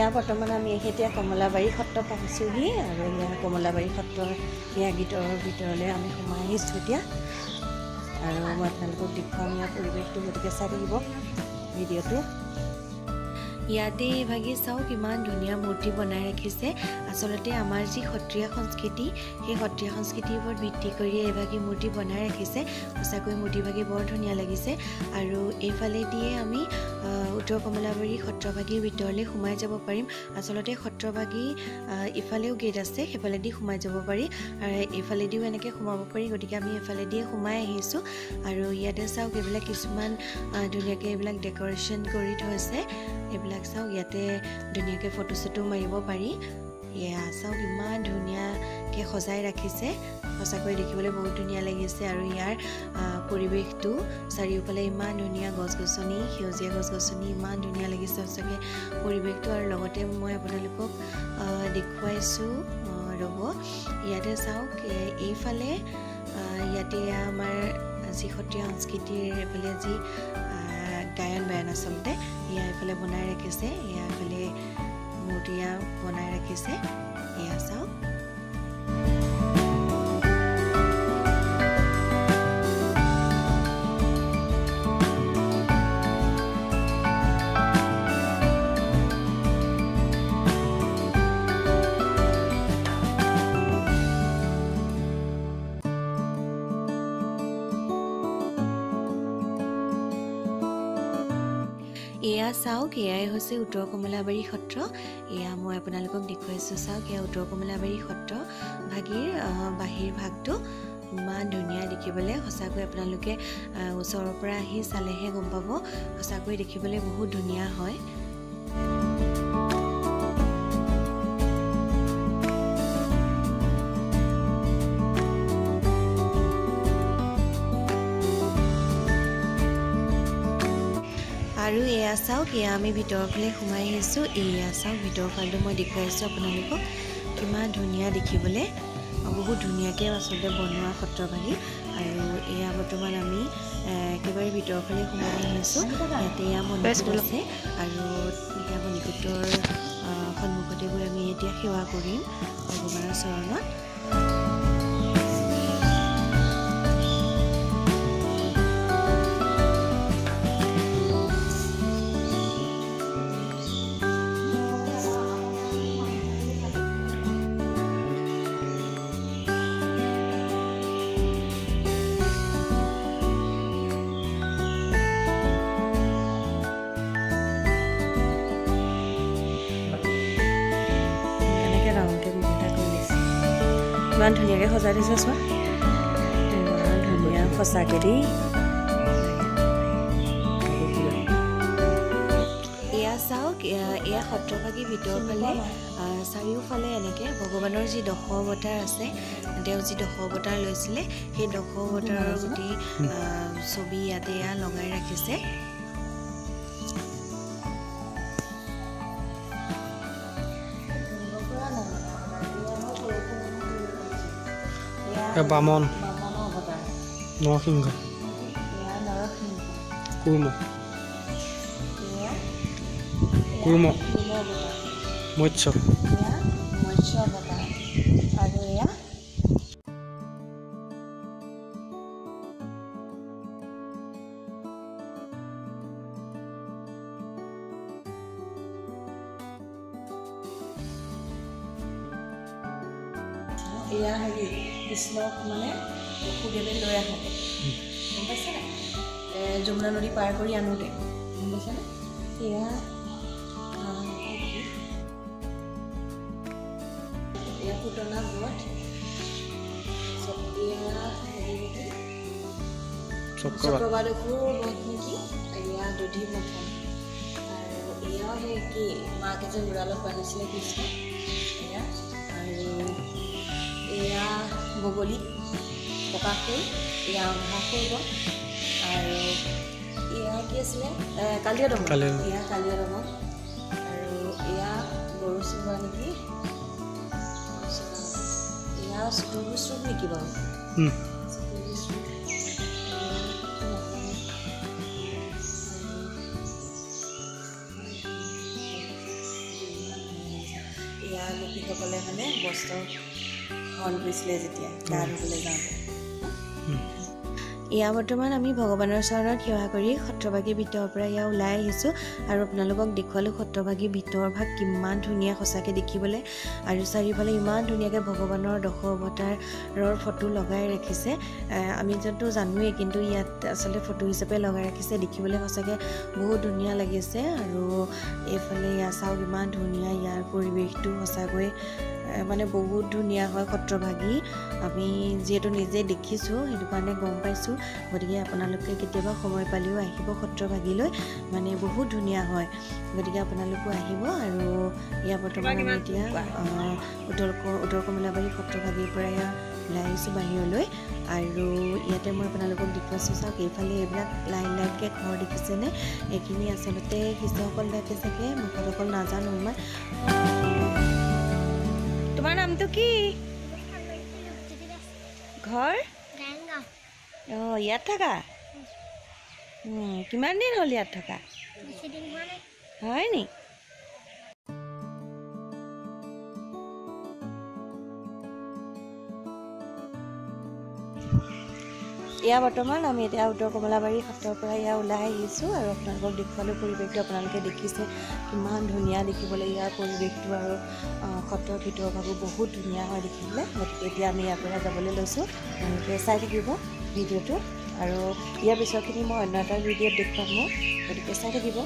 বৰ্তমান আমি এতিয়া কমলাবাৰী সত্ৰ পাইছোঁহি আৰু ইয়াৰ কমলাবাৰী সত্ৰৰ ইয়াৰ গীতৰ ভিতৰলৈ আমি সোমাই আহিছোঁ এতিয়া আৰু মই আপোনালোকক দেখুৱাম ইয়াৰ পৰিৱেশটো গতিকে চাই থাকিব ভিডিঅ'টো ইয়াতে ভাগি চাওক কিমান ধুনীয়া মূৰ্তি বনাই ৰাখিছে আচলতে আমাৰ যি সত্ৰীয়া সংস্কৃতি সেই সত্ৰীয়া সংস্কৃতিৰ ওপৰত ভিত্তি কৰি এইভাগি মূৰ্তি বনাই ৰাখিছে সঁচাকৈ মূৰ্তিভাগি বৰ ধুনীয়া লাগিছে আৰু এইফালে দিয়ে আমি উত্তৰ কমলাবাৰী সত্ৰভাগীৰ ভিতৰলৈ সোমাই যাব পাৰিম আচলতে সত্ৰভাগী ইফালেও গেট আছে সেইফালেদি সোমাই যাব পাৰি আৰু এইফালেদিও এনেকৈ সোমাব পাৰি গতিকে আমি এইফালেদিয়ে সোমাই আহিছোঁ আৰু ইয়াতে চাওক এইবিলাক কিছুমান ধুনীয়াকৈ এইবিলাক ডেক'ৰেশ্যন কৰি থৈছে এইবিলাক চাওক ইয়াতে ধুনীয়াকৈ ফটো চটো মাৰিব পাৰি এয়া চাওক ইমান ধুনীয়াকৈ সজাই ৰাখিছে সঁচাকৈ দেখিবলৈ বহুত ধুনীয়া লাগিছে আৰু ইয়াৰ পৰিৱেশটো চাৰিওফালে ইমান ধুনীয়া গছ গছনি সেউজীয়া গছ গছনি ইমান ধুনীয়া লাগিছে সঁচাকৈ পৰিৱেশটো আৰু লগতে মই আপোনালোকক দেখুৱাইছোঁ ৰ'ব ইয়াতে চাওক এইফালে ইয়াতে আমাৰ যি সত্ৰীয়া সংস্কৃতিৰ এইফালে যি গায়ন বায়ন আচলতে এয়া এইফালে বনাই ৰাখিছে এয়াফালে মূৰ্তিয়া বনাই ৰাখিছে এয়া চাওক এয়া চাওক এয়াই হৈছে উত্তৰ কমলাবাৰী সত্ৰ এয়া মই আপোনালোকক দেখুৱাইছোঁ চাওক এয়া উত্তৰ কমলাবাৰী সত্ৰ ভাগীৰ বাহিৰ ভাগটো ইমান ধুনীয়া দেখিবলৈ সঁচাকৈ আপোনালোকে ওচৰৰ পৰা আহি চালেহে গম পাব সঁচাকৈ দেখিবলৈ বহুত ধুনীয়া হয় আৰু এয়া চাওক এয়া আমি ভিতৰৰ ফালে সোমাই আহিছোঁ এয়া চাওক ভিতৰৰ ফালটো মই দেখুৱাইছোঁ আপোনালোকক কিমান ধুনীয়া দেখিবলৈ বহুত ধুনীয়াকৈ আচলতে বনোৱা সত্ৰভাগী আৰু এয়া বৰ্তমান আমি একেবাৰে ভিতৰৰ ফালে সোমাই আহিছোঁ ইয়াতে এয়া মণিকূট আছে আৰু এয়া মণিকূটৰ সন্মুখতে গৈ আমি এতিয়া সেৱা কৰিম ভগৱানৰ চৰণত ইমান ধুনীয়াকৈ সজাই দিছে চোৱা ইমান ধুনীয়া সঁচাকৈ দেই এয়া চাওক এয়া সত্ৰভাগী ভিতৰৰ ফালে চাৰিওফালে এনেকৈ ভগৱানৰ যি দশ অৱতাৰ আছে তেওঁ যি দশ অৱতাৰ লৈছিলে সেই দশ অৱতাৰৰ গোটেই ছবি ইয়াতে এয়া লগাই ৰাখিছে বামন নৰসিংহ কুৰ্ম মৎস্য অৱতাৰ আৰু এয়া এয়া হেৰি কৃষ্ণক মানে বসুদেৱে লৈ আহে গম পাইছেনে যমুনা নদী পাৰ কৰি আনোতে গম পাইছেনে এয়া এয়া পুতনা বধ এয়া হেৰি চক্ৰবাদুৰ বধ নেকি এয়া দধি মথন আৰু এয়াও সেই কি মাকে যে উৰালত বান্ধিছিলে কৃষ্ণ এয়া আৰু এয়া বগলী প্ৰকাশ কৰি এয়া অভ্যাস কৰিব আৰু এয়া কি আছিলে কালিয়া দমন এয়া কালিয়া দমন আৰু এয়া গৰু চুৱা নেকি এয়া চুপ নেকি বাৰু বোলে মানে বস্ত্ৰ হৰণ কৰিছিলে যেতিয়া গা ধুবলৈ যাওঁতে। এয়া বৰ্তমান আমি ভগৱানৰ চৰণত সেৱা কৰি সত্ৰভাগীৰ ভিতৰৰ পৰা এয়া ওলাই আহিছোঁ আৰু আপোনালোকক দেখুৱালোঁ সত্ৰভাগীৰ ভিতৰৰ ভাগ কিমান ধুনীয়া সঁচাকৈ দেখিবলৈ। আৰু চাৰিওফালে ইমান ধুনীয়াকৈ ভগৱানৰ দশ অৱতাৰৰ ফটো লগাই ৰাখিছে। আমি য'তো জানোৱেই, কিন্তু ইয়াত আচলতে ফটো হিচাপে লগাই ৰাখিছে। দেখিবলৈ সঁচাকৈ বহুত ধুনীয়া লাগিছে। আৰু এইফালে এয়া চাওক ইমান ধুনীয়া, ইয়াৰ পৰিৱেশটো সঁচাকৈ মানে বহুত ধুনীয়া হয় সত্ৰভাগী। আমি যিহেতু নিজে দেখিছোঁ সেইটো কাৰণে গম পাইছোঁ। গতিকে আপোনালোকে কেতিয়াবা সময় পালেও আহিব সত্ৰভাগীলৈ, মানে বহুত ধুনীয়া হয়। গতিকে আপোনালোকো আহিব। আৰু ইয়াৰ বৰ্তমান আমি এতিয়া উত্তৰ কমলাবাৰী সত্ৰভাগীৰ পৰা এয়া ওলাই আহিছোঁ বাহিৰলৈ। আৰু ইয়াতে মই আপোনালোকক দেখুৱাইছোঁ, চাওক এইফালে এইবিলাক লাইন লাইনকৈ ঘৰ দেখিছেনে? এইখিনি আচলতে শিশুসকল থাকে চাগে, মুখসকল নাজানো ইমান। তোমাৰ নামটো কি? ঘৰ? অঁ, ইয়াত থাকা? কিমান দিন হ'ল ইয়াত থকা? হয় নি? এয়া বৰ্তমান আমি এতিয়া উত্তৰ কমলাবাৰী সত্ৰৰ পৰা এয়া ওলাই আহিছোঁ আৰু আপোনালোকক দেখুৱালোঁ পৰিৱেশটো। আপোনালোকে দেখিছে কিমান ধুনীয়া দেখিবলৈ ইয়াৰ পৰিৱেশটো। আৰু সত্ৰৰ ভিতৰৰ ভাগো বহুত ধুনীয়া হয় দেখিবলৈ। গতিকে এতিয়া আমি ইয়াৰ পৰা যাবলৈ লৈছোঁ। আপোনালোকে চাই থাকিব ভিডিঅ'টো, আৰু ইয়াৰ পিছৰখিনি মই অন্য এটা ভিডিঅ'ত দেখুৱাম মই। গতিকে চাই থাকিব।